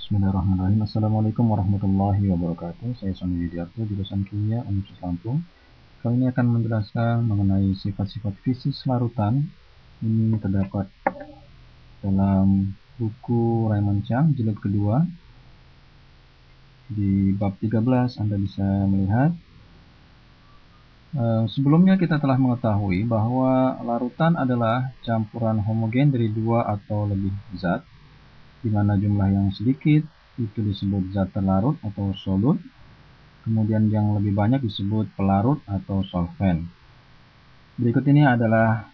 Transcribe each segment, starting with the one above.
Bismillahirrahmanirrahim. Assalamualaikum warahmatullahi wabarakatuh. Saya Sony Widiarto, jurusan Kimia Universitas Lampung. Kali ini akan menjelaskan mengenai sifat-sifat fisik larutan. Ini terdapat dalam buku Raymond Chang, jilid kedua. Di bab 13 Anda bisa melihat. Sebelumnya kita telah mengetahui bahwa larutan adalah campuran homogen dari dua atau lebih zat, di mana jumlah yang sedikit itu disebut zat terlarut atau solut, kemudian yang lebih banyak disebut pelarut atau solvent. Berikut ini adalah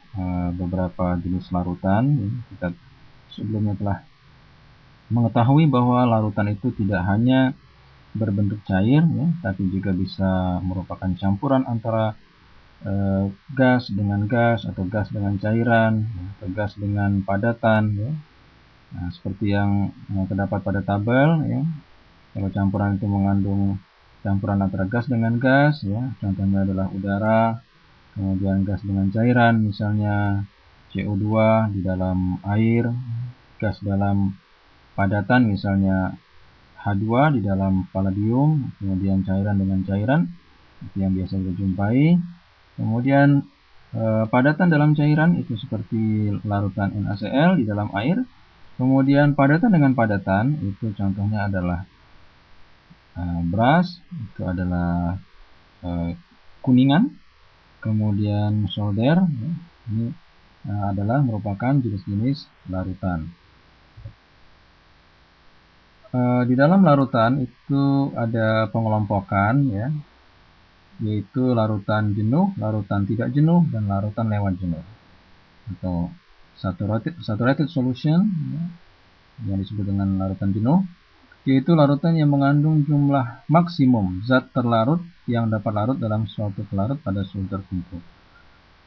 beberapa jenis larutan. Kita sebelumnya telah mengetahui bahwa larutan itu tidak hanya berbentuk cair, tapi juga bisa merupakan campuran antara gas dengan gas, atau gas dengan cairan, atau gas dengan padatan. Nah, seperti yang terdapat pada tabel, kalau campuran itu mengandung campuran antara gas dengan gas, contohnya adalah udara, kemudian gas dengan cairan, misalnya CO2 di dalam air, gas dalam padatan, misalnya H2 di dalam palladium, kemudian cairan dengan cairan, itu yang biasa kita jumpai. Kemudian padatan dalam cairan itu seperti larutan NaCl di dalam air. Kemudian padatan dengan padatan itu contohnya adalah beras, itu adalah kuningan. Kemudian solder, ini adalah merupakan jenis-jenis larutan. Di dalam larutan itu ada pengelompokan, yaitu larutan jenuh, larutan tidak jenuh, dan larutan lewat jenuh, atau saturated solution, yang disebut dengan larutan jenuh, yaitu larutan yang mengandung jumlah maksimum zat terlarut yang dapat larut dalam suatu pelarut pada suhu tertentu.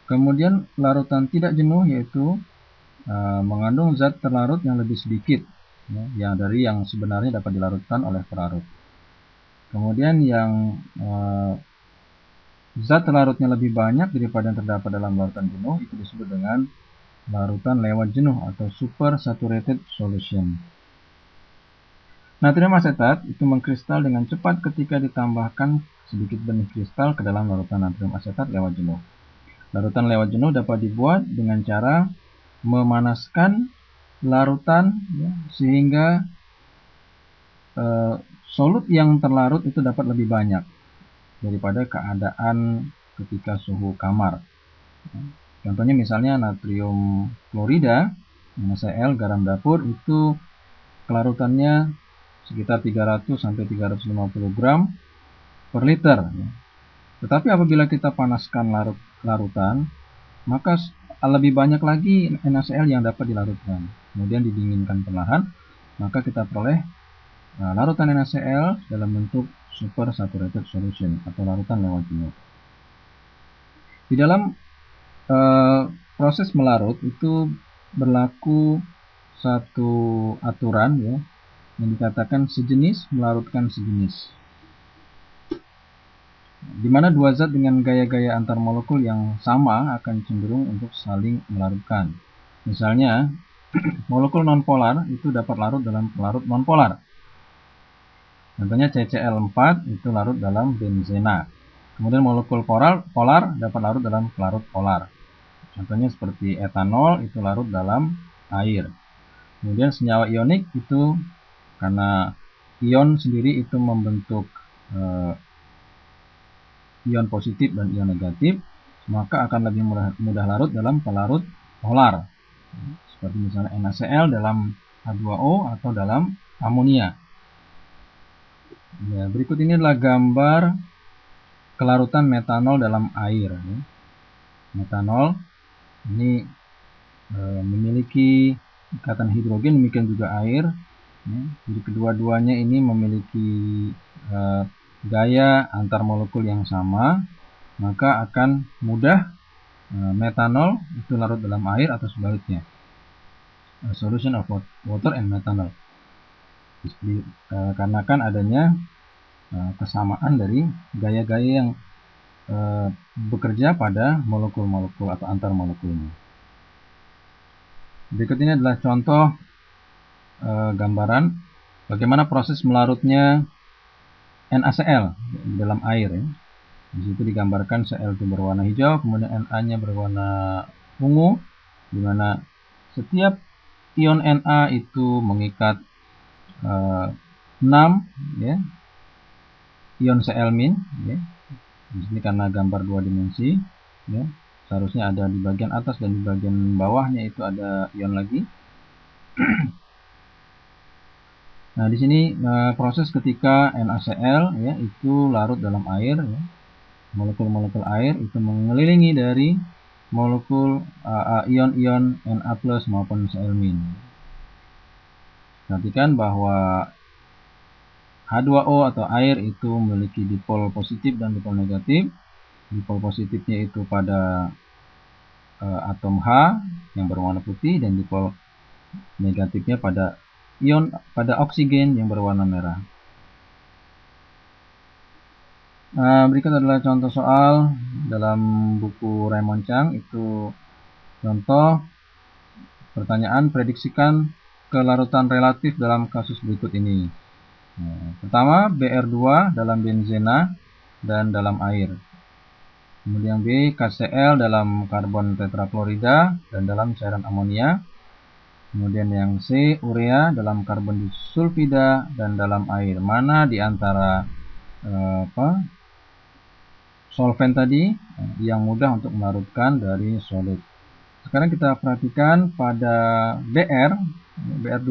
Kemudian larutan tidak jenuh yaitu mengandung zat terlarut yang lebih sedikit, yang dari yang sebenarnya dapat dilarutkan oleh pelarut. Kemudian yang zat terlarutnya lebih banyak daripada yang terdapat dalam larutan jenuh itu disebut dengan larutan lewat jenuh atau super saturated solution. Natrium asetat itu mengkristal dengan cepat ketika ditambahkan sedikit benih kristal ke dalam larutan natrium asetat lewat jenuh. Larutan lewat jenuh dapat dibuat dengan cara memanaskan larutan, sehingga solut yang terlarut itu dapat lebih banyak daripada keadaan ketika suhu kamar. Contohnya misalnya natrium klorida, NaCl, garam dapur, itu kelarutannya sekitar 300-350 gram per liter. Tetapi apabila kita panaskan larutan, maka lebih banyak lagi NaCl yang dapat dilarutkan. Kemudian didinginkan perlahan, maka kita peroleh larutan NaCl dalam bentuk super saturated solution atau larutan lewat jenuh. Di dalam proses melarut itu berlaku satu aturan, yang dikatakan sejenis melarutkan sejenis, di mana dua zat dengan gaya-gaya antar molekul yang sama akan cenderung untuk saling melarutkan. Misalnya, molekul nonpolar itu dapat larut dalam pelarut nonpolar. Contohnya CCl4 itu larut dalam benzena. Kemudian molekul polar dapat larut dalam pelarut polar. Contohnya seperti etanol itu larut dalam air. Kemudian senyawa ionik itu karena ion sendiri itu membentuk ion positif dan ion negatif, maka akan lebih mudah larut dalam pelarut polar. Seperti misalnya NaCl dalam H2O atau dalam amonia. Berikut ini adalah gambar kelarutan metanol dalam air. Metanol ini memiliki ikatan hidrogen, demikian juga air. Jadi kedua-duanya ini memiliki gaya antar molekul yang sama, maka akan mudah metanol itu larut dalam air atau sebaliknya. Solution of water and methanol. Karena kan adanya kesamaan dari gaya-gaya yang bekerja pada molekul-molekul atau antar molekulnya. Berikut ini adalah contoh gambaran Bagaimana proses melarutnya NaCl di dalam air ya. Di situ digambarkan Cl itu berwarna hijau, kemudian Na-nya berwarna ungu, di mana setiap ion Na itu mengikat 6 ya, ion Cl- ya. Di sini karena gambar 2 dimensi ya, seharusnya ada di bagian atas dan di bagian bawahnya itu ada ion lagi. Nah, di sini proses ketika NaCl ya itu larut dalam air ya. Molekul-molekul air itu mengelilingi dari molekul ion-ion Na+ maupun Cl-. Perhatikan bahwa H2O atau air itu memiliki dipol positif dan dipol negatif. Dipol positifnya itu pada atom H yang berwarna putih, dan dipol negatifnya pada oksigen yang berwarna merah. Berikut adalah contoh soal dalam buku Raymond Chang. Itu contoh pertanyaan, prediksikan kelarutan relatif dalam kasus berikut ini. Pertama, Br2 dalam benzena dan dalam air. Kemudian B, KCl dalam karbon tetraklorida dan dalam cairan amonia. Kemudian yang C, urea dalam karbon disulfida dan dalam air. Mana di antara solvent tadi yang mudah untuk melarutkan dari solid? Sekarang kita perhatikan pada BR2.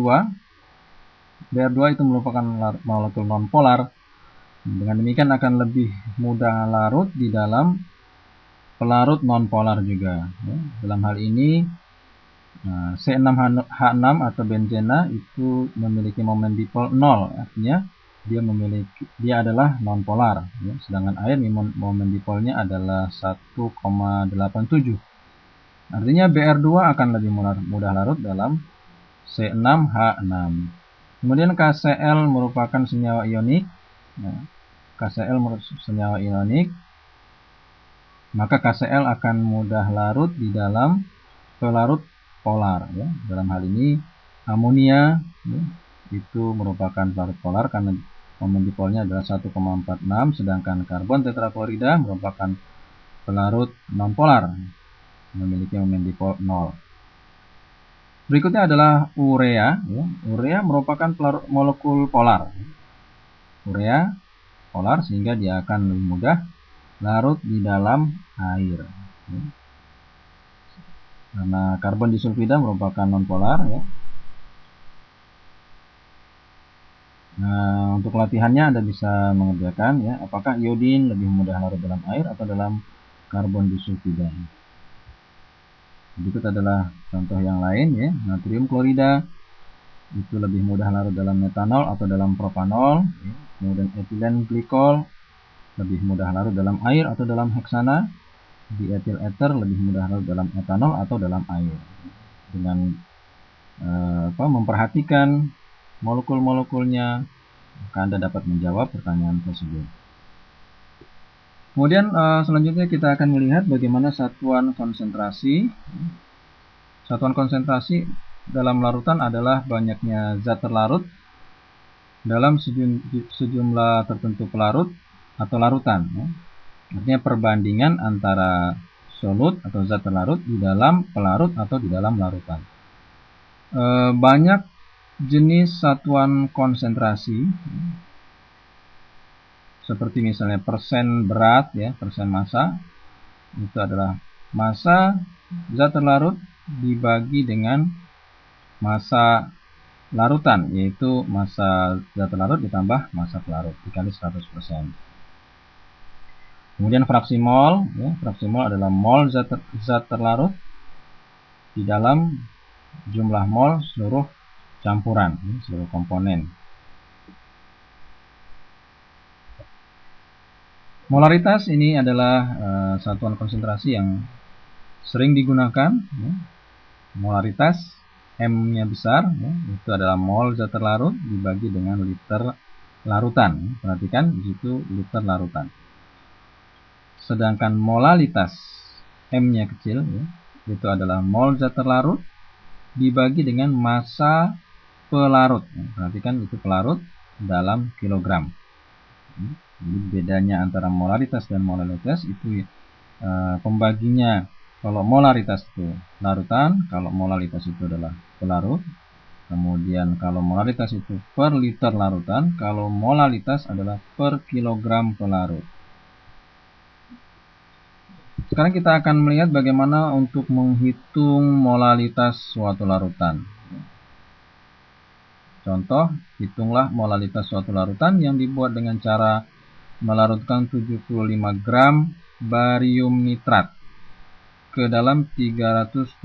BR2 itu merupakan molekul nonpolar. Dengan demikian akan lebih mudah larut di dalam pelarut nonpolar juga. Dalam hal ini C6H6 atau benzena itu memiliki momen dipol 0, artinya dia adalah nonpolar ya. Sedangkan air momen dipolnya adalah 1,87. Artinya Br2 akan lebih mudah larut dalam C6H6. Kemudian KCl merupakan senyawa ionik. KCl merupakan senyawa ionik, maka KCl akan mudah larut di dalam pelarut polar ya. Dalam hal ini amonia ya, itu merupakan pelarut polar karena momen dipolnya adalah 1,46, sedangkan karbon tetraklorida merupakan pelarut nonpolar memiliki momen dipol 0. Berikutnya adalah urea ya. Urea merupakan pelarut molekul polar. Urea polar sehingga dia akan lebih mudah larut di dalam air ya. Karena karbon disulfida merupakan nonpolar ya. Nah, untuk latihannya Anda bisa mengerjakan ya, apakah iodin lebih mudah larut dalam air atau dalam karbon disulfida. Berikut adalah contoh yang lain ya. Natrium klorida itu lebih mudah larut dalam metanol atau dalam propanol ya. Kemudian etilen glikol lebih mudah larut dalam air atau dalam heksana. Dietil eter lebih mudah larut dalam etanol atau dalam air. Dengan memperhatikan molekul-molekulnya, maka Anda dapat menjawab pertanyaan tersebut. Kemudian selanjutnya kita akan melihat bagaimana satuan konsentrasi. Satuan konsentrasi dalam larutan adalah banyaknya zat terlarut dalam sejumlah tertentu pelarut atau larutan. Artinya perbandingan antara solut atau zat terlarut di dalam pelarut atau di dalam larutan. Banyak jenis satuan konsentrasi, seperti misalnya persen berat ya, persen massa, itu adalah massa zat terlarut dibagi dengan massa larutan, yaitu massa zat terlarut ditambah massa pelarut dikali 100%. Kemudian fraksi mol ya, fraksi mol adalah mol zat terlarut di dalam jumlah mol seluruh campuran, seluruh komponen. Molaritas ini adalah satuan konsentrasi yang sering digunakan ya. Molaritas M-nya besar ya, itu adalah mol zat terlarut dibagi dengan liter larutan. Perhatikan di situ liter larutan. Sedangkan molalitas M-nya kecil ya, itu adalah mol zat terlarut dibagi dengan massa pelarut. Perhatikan itu pelarut dalam kilogram. Jadi bedanya antara molaritas dan molalitas itu pembaginya. Kalau molaritas itu larutan, kalau molalitas itu adalah pelarut. Kemudian kalau molaritas itu per liter larutan, kalau molalitas adalah per kilogram pelarut. Sekarang kita akan melihat bagaimana untuk menghitung molalitas suatu larutan. Contoh, hitunglah molalitas suatu larutan yang dibuat dengan cara melarutkan 75 gram barium nitrat ke dalam 374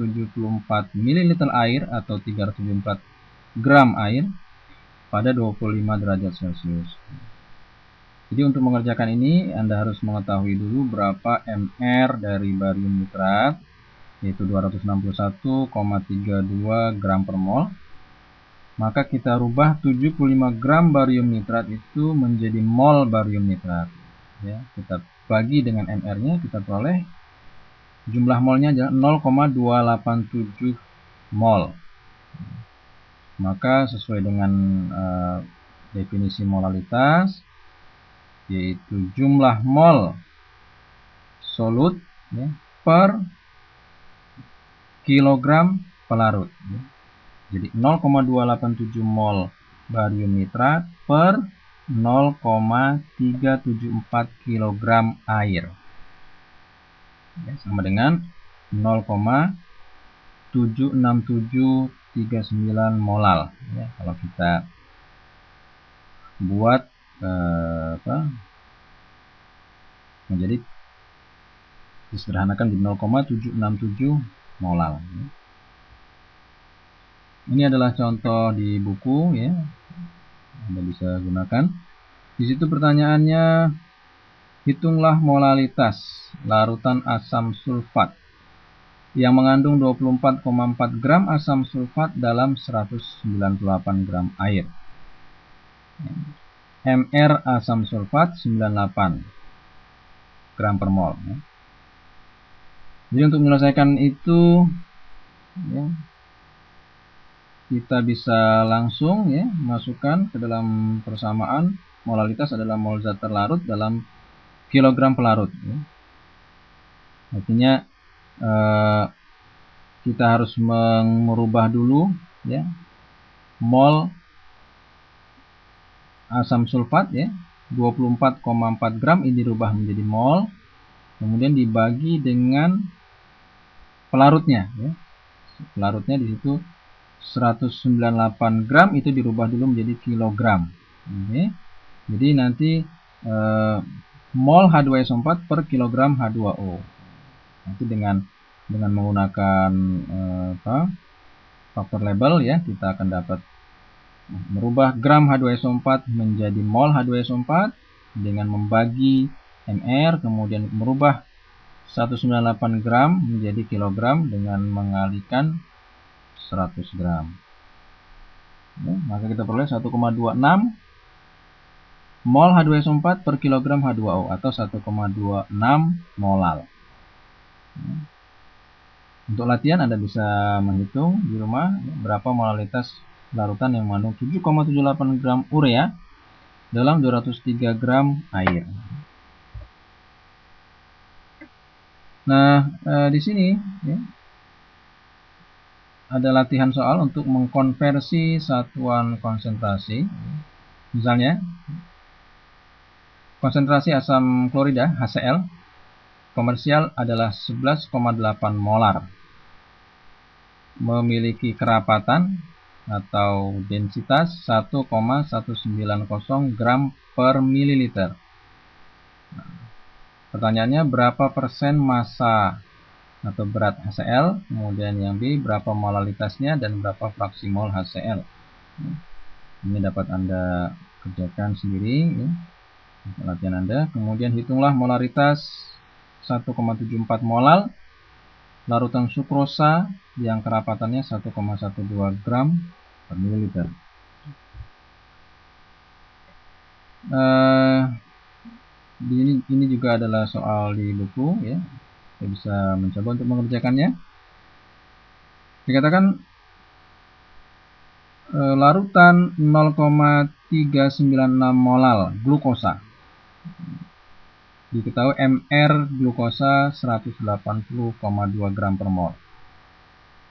ml air atau 374 gram air pada 25 derajat Celcius. Jadi untuk mengerjakan ini Anda harus mengetahui dulu berapa mR dari barium nitrat, yaitu 261,32 gram per mol. Maka kita rubah 75 gram barium nitrat itu menjadi mol barium nitrat. Ya, kita bagi dengan mR-nya, kita peroleh jumlah molnya adalah 0,287 mol. Maka sesuai dengan definisi molalitas, yaitu jumlah mol solut ya, per kilogram pelarut. Ya. Jadi 0,287 mol barium nitrat per 0,374 kg air. Ya, sama dengan 0,76739 molal. Ya, kalau kita buat menjadi disederhanakan di 0,767 molal. Ini adalah contoh di buku ya. Anda bisa gunakan. Di situ pertanyaannya, hitunglah molalitas larutan asam sulfat yang mengandung 24,4 gram asam sulfat dalam 198 gram air. mR asam sulfat 98 gram per mol. Jadi untuk menyelesaikan itu ya, kita bisa langsung ya masukkan ke dalam persamaan molalitas adalah mol zat terlarut dalam kilogram pelarut. Ya. Artinya kita harus merubah dulu ya mol asam sulfat ya 24,4 gram ini dirubah menjadi mol, kemudian dibagi dengan pelarutnya. Ya. Pelarutnya di situ 198 gram itu dirubah dulu menjadi kilogram. Oke. Jadi nanti mol H2SO4 per kilogram H2O. Nanti dengan menggunakan faktor label ya kita akan dapat merubah gram H2SO4 menjadi mol H2SO4 dengan membagi mR, kemudian merubah 198 gram menjadi kilogram dengan mengalikan 100 gram. Ya, maka kita peroleh 1,26 mol H2SO4 per kilogram H2O atau 1,26 molal. Ya. Untuk latihan Anda bisa menghitung di rumah berapa molalitas larutan yang mengandung 7,78 gram urea dalam 203 gram air. Nah, di sini ya, ada latihan soal untuk mengkonversi satuan konsentrasi. Misalnya, konsentrasi asam klorida HCl komersial adalah 11,8 molar. Memiliki kerapatan atau densitas 1,190 gram per mililiter. Nah, pertanyaannya berapa persen massa atau berat HCl, kemudian yang B berapa molalitasnya dan berapa fraksi mol HCl. Ini dapat Anda kerjakan sendiri ya, latihan Anda. Kemudian hitunglah molaritas 1,74 molal larutan sukrosa yang kerapatannya 1,12 gram per mililiter. Ini juga adalah soal di buku ya. Kita bisa mencoba untuk mengerjakannya. Dikatakan larutan 0,396 molal glukosa. Diketahui Mr glukosa 180,2 gram per mol.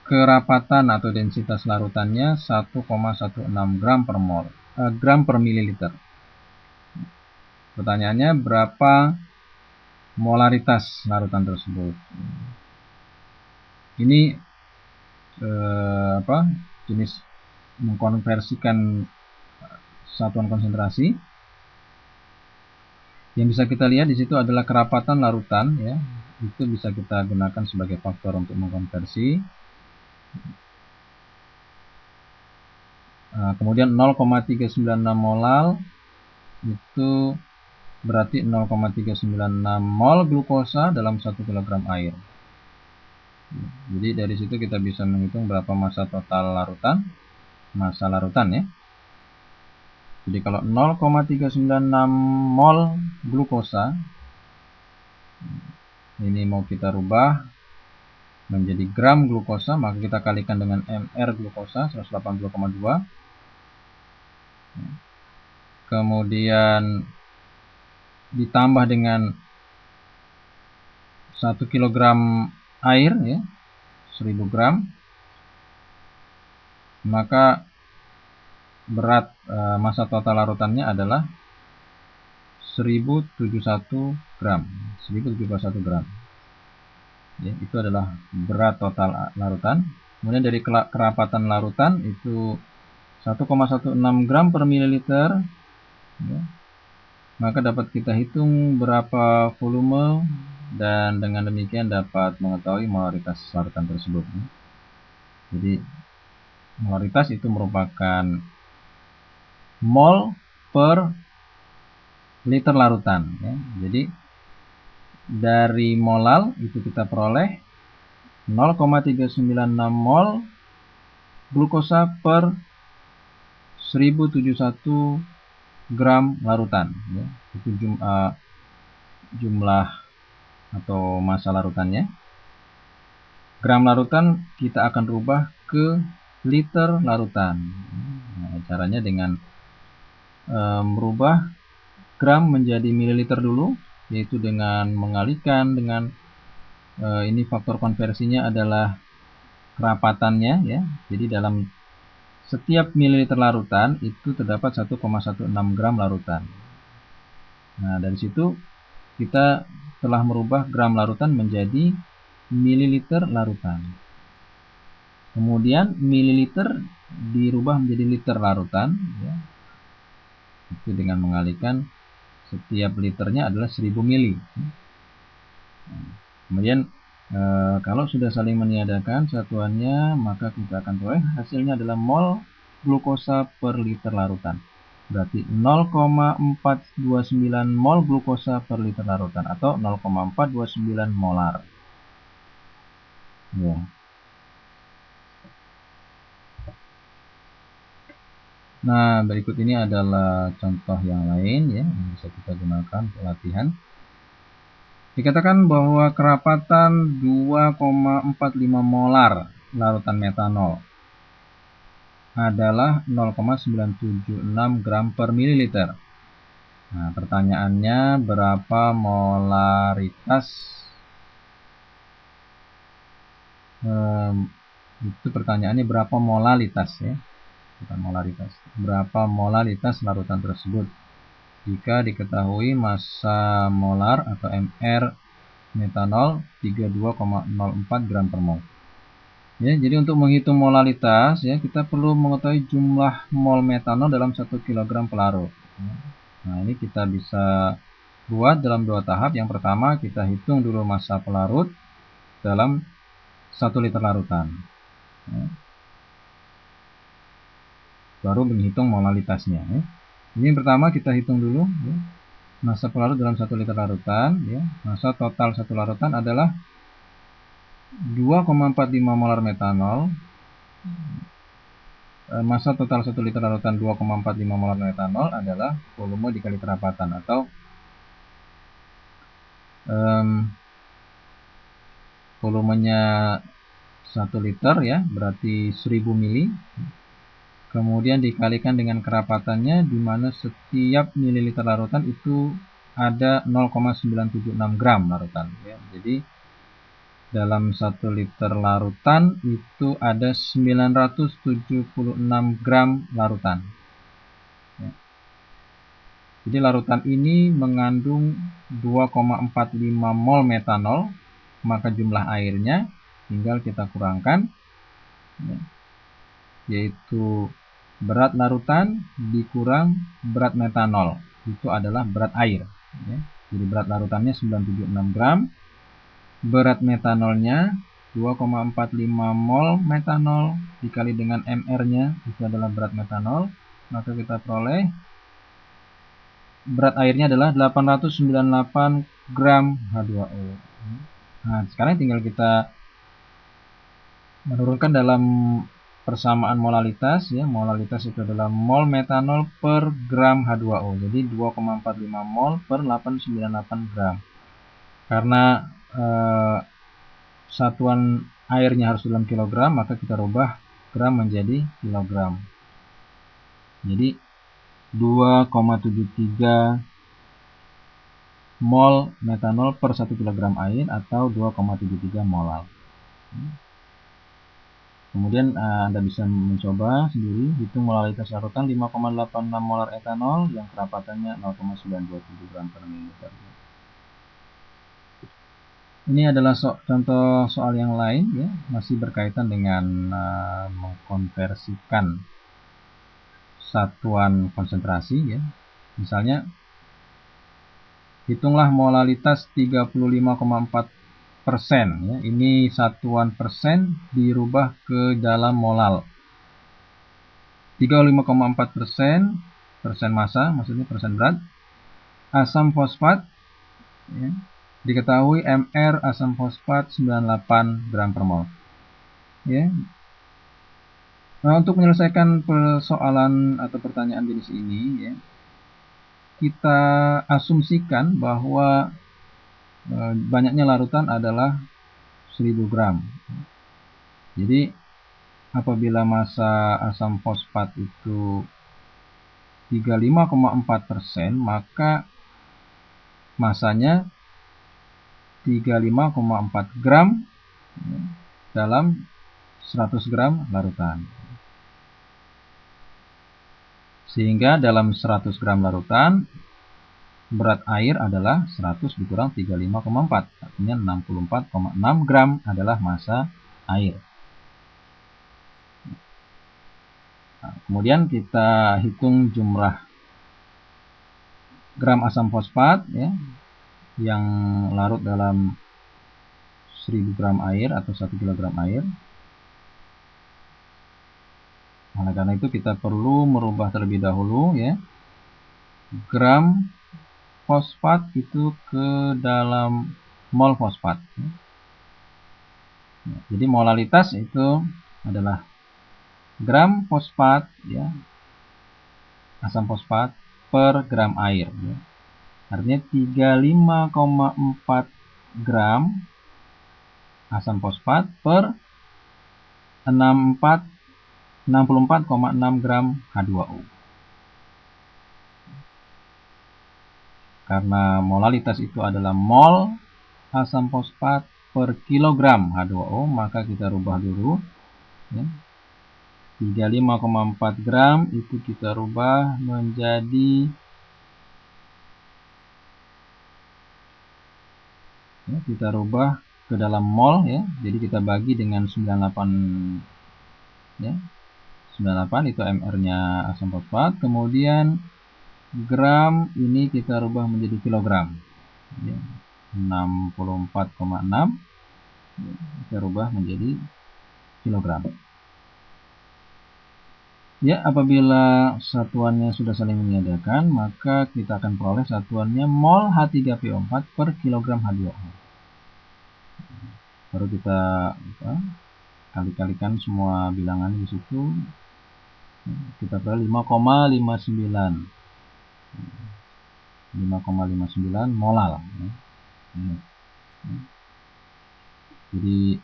Kerapatan atau densitas larutannya 1,16 gram per mol, gram per mililiter. Pertanyaannya, berapa molaritas larutan tersebut? Ini jenis mengkonversikan satuan konsentrasi. Yang bisa kita lihat di situ adalah kerapatan larutan, ya. Itu bisa kita gunakan sebagai faktor untuk mengkonversi. Kemudian 0,396 molal itu berarti 0,396 mol glukosa dalam 1 kg air. Jadi dari situ kita bisa menghitung berapa massa total larutan, massa larutan, ya. Jadi kalau 0,396 mol glukosa ini mau kita rubah menjadi gram glukosa, maka kita kalikan dengan Mr glukosa 180,2. Kemudian ditambah dengan 1 kg air, ya, 1000 gram, maka berat massa total larutannya adalah 1071 gram. 1071 gram. Ya, itu adalah berat total larutan. Kemudian dari kerapatan larutan itu 1,16 gram per mililiter, ya. Maka dapat kita hitung berapa volume, dan dengan demikian dapat mengetahui molaritas larutan tersebut. Jadi molaritas itu merupakan mol per liter larutan, ya. Jadi dari molal itu kita peroleh 0,396 mol glukosa per 1071 gram larutan, ya. Itu jumlah atau massa larutannya. Gram larutan kita akan rubah ke liter larutan. Nah, caranya dengan merubah gram menjadi mililiter dulu, yaitu dengan mengalihkan dengan ini faktor konversinya adalah kerapatannya, ya. Jadi dalam setiap mililiter larutan itu terdapat 1,16 gram larutan. Nah, dari situ kita telah merubah gram larutan menjadi mililiter larutan. Kemudian mililiter dirubah menjadi liter larutan, ya. Itu dengan mengalihkan setiap liternya adalah 1000 mili. Kemudian kalau sudah saling meniadakan satuannya, maka kita akan peroleh hasilnya adalah mol glukosa per liter larutan. Berarti 0,429 mol glukosa per liter larutan atau 0,429 molar. Ya. Nah, berikut ini adalah contoh yang lain, ya, yang bisa kita gunakan untuk latihan. Dikatakan bahwa kerapatan 2,45 molar larutan metanol adalah 0,976 gram per mililiter. Nah, pertanyaannya berapa molaritas? Itu pertanyaannya berapa molalitas, ya. Bukan molaritas. Berapa molaritas larutan tersebut? Jika diketahui massa molar atau Mr metanol 32,04 gram per mol. Ya, jadi untuk menghitung molalitas, ya, kita perlu mengetahui jumlah mol metanol dalam 1 kg pelarut. Nah, ini kita bisa buat dalam 2 tahap. Yang pertama, kita hitung dulu massa pelarut dalam 1 liter larutan, ya. Baru menghitung molalitasnya, ya. Ini yang pertama kita hitung dulu, ya, massa pelarut dalam 1 liter larutan, ya. Massa total 1 larutan adalah 2,45 molar metanol. Massa total 1 liter larutan 2,45 molar metanol adalah volume dikali kerapatan, atau volumenya 1 liter, ya, berarti 1000 mili. kemudian dikalikan dengan kerapatannya, di mana setiap mililiter larutan itu ada 0,976 gram larutan. Ya. Jadi dalam 1 liter larutan itu ada 976 gram larutan. Ya. Jadi larutan ini mengandung 2,45 mol metanol, maka jumlah airnya tinggal kita kurangkan, ya, yaitu berat larutan dikurang berat metanol, itu adalah berat air. Ya. Jadi berat larutannya 976 gram, berat metanolnya 2,45 mol metanol dikali dengan mR-nya, itu adalah berat metanol, maka kita peroleh berat airnya adalah 898 gram H2O. Nah, sekarang tinggal kita menurunkan dalam persamaan molalitas, ya. Molalitas itu adalah mol metanol per gram H2O. Jadi 2,45 mol per 898 gram. Karena satuan airnya harus dalam kilogram, maka kita rubah gram menjadi kilogram. Jadi 2,73 mol metanol per 1 kg air atau 2,73 molal. Kemudian Anda bisa mencoba sendiri, hitung molalitas larutan 5,86 molar etanol yang kerapatannya 0,927 gram per mililiter. Ini adalah contoh soal yang lain, ya, masih berkaitan dengan mengkonversikan satuan konsentrasi, ya. Misalnya hitunglah molalitas 35,4%, ya. Ini satuan persen dirubah ke dalam molal. 35,4% persen massa, maksudnya persen berat. Asam fosfat, ya, diketahui mR asam fosfat 98 gram per mol. Ya. Nah, untuk menyelesaikan persoalan atau pertanyaan jenis ini, ya, kita asumsikan bahwa banyaknya larutan adalah 1000 gram. Jadi apabila massa asam fosfat itu 35,4%, maka massanya 35,4 gram, ya, dalam 100 gram larutan. Sehingga dalam 100 gram larutan, berat air adalah 100 dikurang 35,4, artinya 64,6 gram adalah massa air. Nah, kemudian kita hitung jumlah gram asam fosfat, ya, yang larut dalam 1000 gram air atau 1 kg air. Oleh karena itu kita perlu merubah terlebih dahulu, ya, gram fosfat itu ke dalam mol fosfat. Jadi molalitas itu adalah gram fosfat, ya, asam fosfat per gram air, ya. Artinya 35,4 gram asam fosfat per 64,6 gram H2O. Karena molalitas itu adalah mol asam fosfat per kilogram H2O, maka kita rubah dulu, ya. 35,4 gram itu kita rubah menjadi, ya, kita rubah ke dalam mol, ya. Jadi kita bagi dengan 98, ya. 98 itu mR-nya asam fosfat. Kemudian gram ini kita rubah menjadi kilogram, ya. 64,6, ya, kita rubah menjadi kilogram. Ya, apabila satuannya sudah saling meniadakan, maka kita akan peroleh satuannya mol H3PO4 per kilogram H2O. Baru kita kali-kalikan semua bilangan di situ, kita peroleh 5,59 molal, ya. Jadi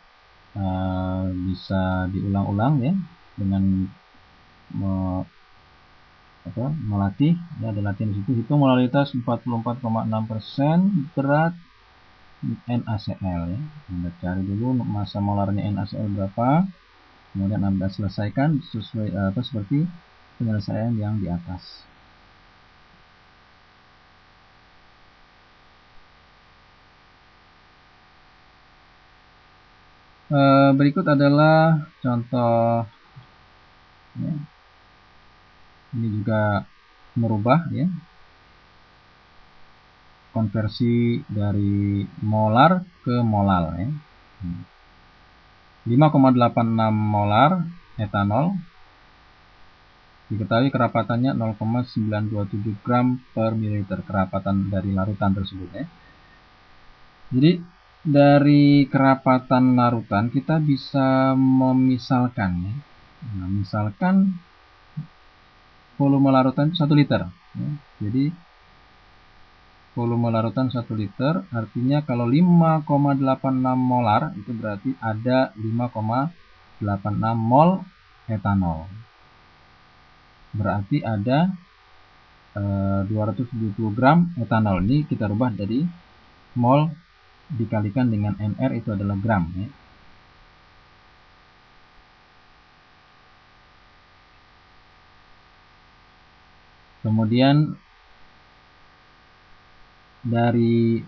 bisa diulang-ulang, ya, dengan melatih, ya, ada latihan di situ. Hitung molaritas 44,6%, berat NaCl, ya. Anda cari dulu massa molarnya NaCl berapa, kemudian Anda selesaikan sesuai seperti penyelesaian yang di atas. Berikut adalah contoh, ya. Ini juga merubah, ya, konversi dari molar ke molal, ya. 5,86 molar etanol, diketahui kerapatannya 0,927 gram per mililiter, kerapatan dari larutan tersebut, ya. Jadi dari kerapatan larutan kita bisa memisalkan, ya. Nah, misalkan volume larutan itu 1 liter, ya. Jadi volume larutan 1 liter, artinya kalau 5,86 molar itu berarti ada 5,86 mol etanol. Berarti ada 270 gram etanol. Ini kita rubah dari mol dikalikan dengan NR, itu adalah gram, ya. Kemudian dari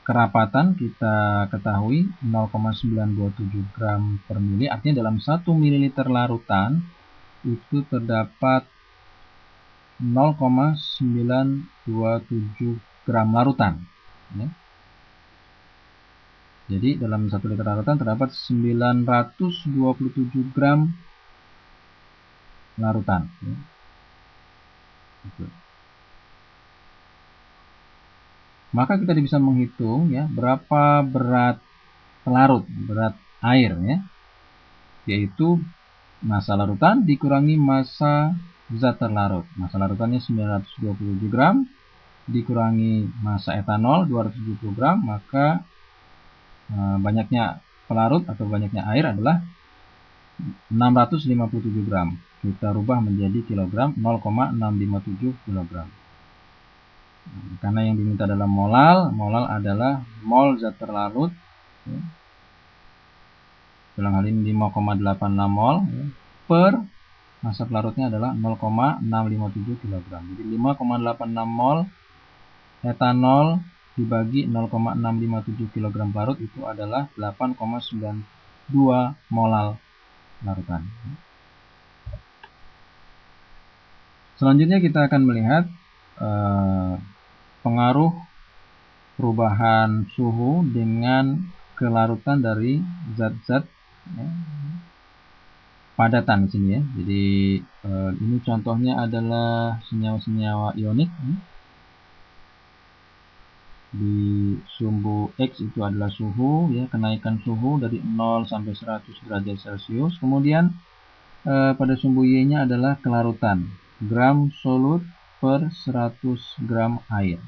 kerapatan kita ketahui 0,927 gram per mili, artinya dalam 1 mililiter larutan itu terdapat 0,927 gram larutan, ya. Jadi dalam 1 liter larutan terdapat 927 gram larutan, ya. Maka kita bisa menghitung, ya, berapa berat pelarut, berat air, ya, yaitu massa larutan dikurangi massa zat terlarut. Massa larutannya 927 gram dikurangi massa etanol 270 gram, maka banyaknya pelarut atau banyaknya air adalah 657 gram. Kita rubah menjadi kilogram, 0,657 kilogram. Karena yang diminta adalah molal, molal adalah mol zat terlarut, ya. Dalam hal ini 5,86 mol, ya, per massa pelarutnya adalah 0,657 kg. Jadi 5,86 mol etanol dibagi 0,657 kg pelarut itu adalah 8,92 molal larutan. Selanjutnya kita akan melihat pengaruh perubahan suhu dengan kelarutan dari zat-zat, ya, padatan di sini, ya. Jadi ini contohnya adalah senyawa-senyawa ionik, ya. Di sumbu X itu adalah suhu, ya, kenaikan suhu dari 0 sampai 100 derajat Celcius. Kemudian pada sumbu Y-nya adalah kelarutan, gram solut per 100 gram air.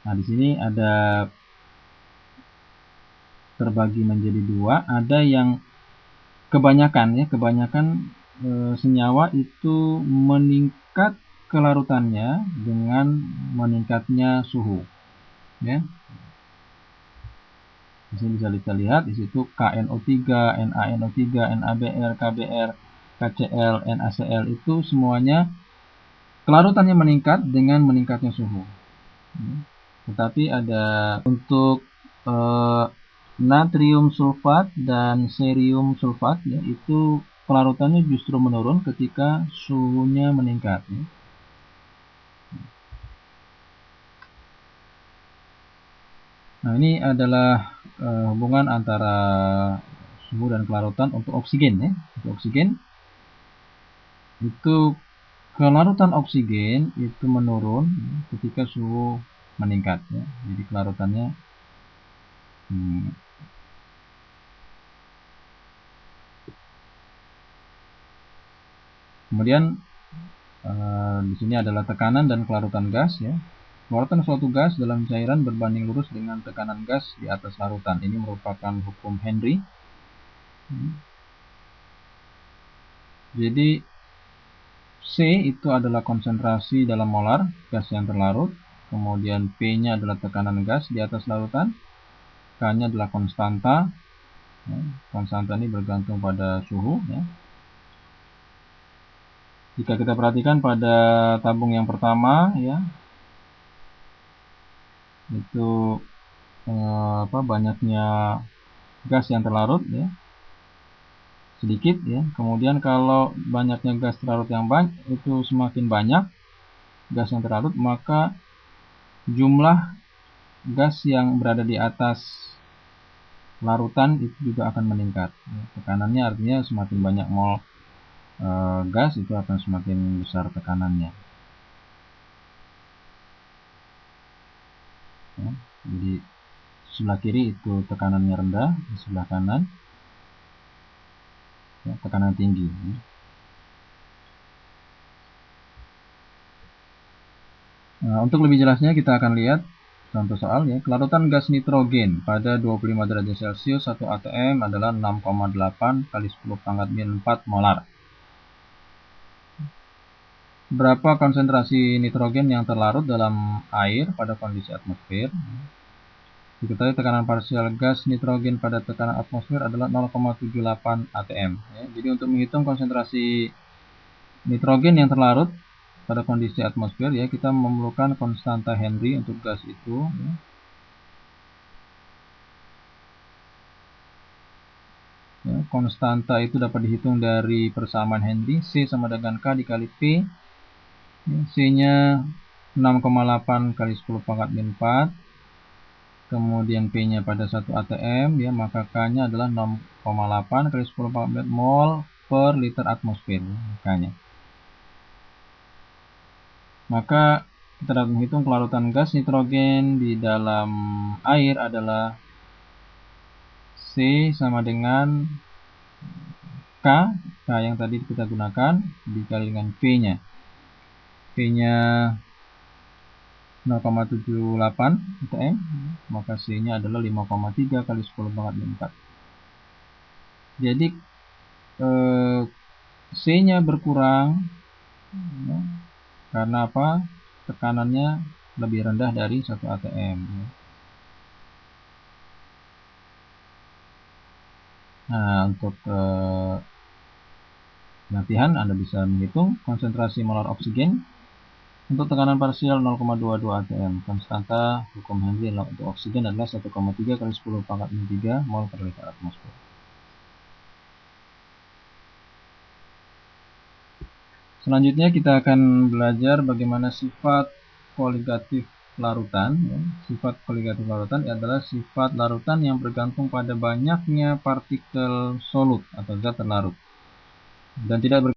Nah, di sini ada terbagi menjadi dua. Ada yang kebanyakan, ya, senyawa itu meningkat kelarutannya dengan meningkatnya suhu, ya. Di sini bisa kita lihat di situ KNO3, NaNO3, NaBr, KBr, KCl, NaCl itu semuanya kelarutannya meningkat dengan meningkatnya suhu. Tetapi ada untuk natrium sulfat dan cerium sulfat, ya, itu kelarutannya justru menurun ketika suhunya meningkat, ya. Nah, ini adalah hubungan antara suhu dan kelarutan untuk oksigen, ya. Untuk oksigen itu kelarutan oksigen itu menurun, ya, ketika suhu meningkat, ya. Jadi kelarutannya kemudian di sini adalah tekanan dan kelarutan gas, ya. Larutan suatu gas dalam cairan berbanding lurus dengan tekanan gas di atas larutan. Ini merupakan hukum Henry. Jadi C itu adalah konsentrasi dalam molar gas yang terlarut. Kemudian P-nya adalah tekanan gas di atas larutan. K-nya adalah konstanta. Konstanta ini bergantung pada suhu. Jika kita perhatikan pada tabung yang pertama, itu banyaknya gas yang terlarut, sedikit, Kemudian kalau banyaknya gas terlarut yang banyak, itu semakin banyak gas yang terlarut, maka jumlah gas yang berada di atas larutan itu juga akan meningkat. Tekanannya artinya semakin banyak mol gas itu akan semakin besar tekanannya. Jadi sebelah kiri itu tekanannya rendah, di sebelah kanan tekanan tinggi. Nah, untuk lebih jelasnya kita akan lihat contoh soal Kelarutan gas nitrogen pada 25 derajat Celcius 1 atm adalah 6,8 kali 10 pangkat min 4 molar. Berapa konsentrasi nitrogen yang terlarut dalam air pada kondisi atmosfer? Diketahui tekanan parsial gas nitrogen pada tekanan atmosfer adalah 0,78 atm. Jadi untuk menghitung konsentrasi nitrogen yang terlarut pada kondisi atmosfer, kita memerlukan konstanta Henry untuk gas itu. Konstanta itu dapat dihitung dari persamaan Henry, C sama dengan K dikali P. C-nya 6,8 kali 10 pangkat min 4. Kemudian P-nya pada 1 atm, maka K-nya adalah 6,8 kali 10 pangkat min mol per liter atmosfer, K-nya. Maka kita dapat menghitung kelarutan gas nitrogen di dalam air adalah C sama dengan K yang tadi kita gunakan dikali dengan P-nya. P-nya 0,78 atm, maka C-nya adalah 5,3 kali 10 pangkat min 4. Jadi C-nya berkurang karena apa? Tekanannya lebih rendah dari 1 atm. Nah, untuk latihan Anda bisa menghitung konsentrasi molar oksigen untuk tekanan parsial 0,22 atm. Konstanta hukum Henry untuk oksigen adalah 1,3 kali 10 pangkat min 3 mol per liter atmosfer. Selanjutnya kita akan belajar bagaimana sifat koligatif larutan. Sifat koligatif larutan adalah sifat larutan yang bergantung pada banyaknya partikel solut atau zat terlarut dan tidak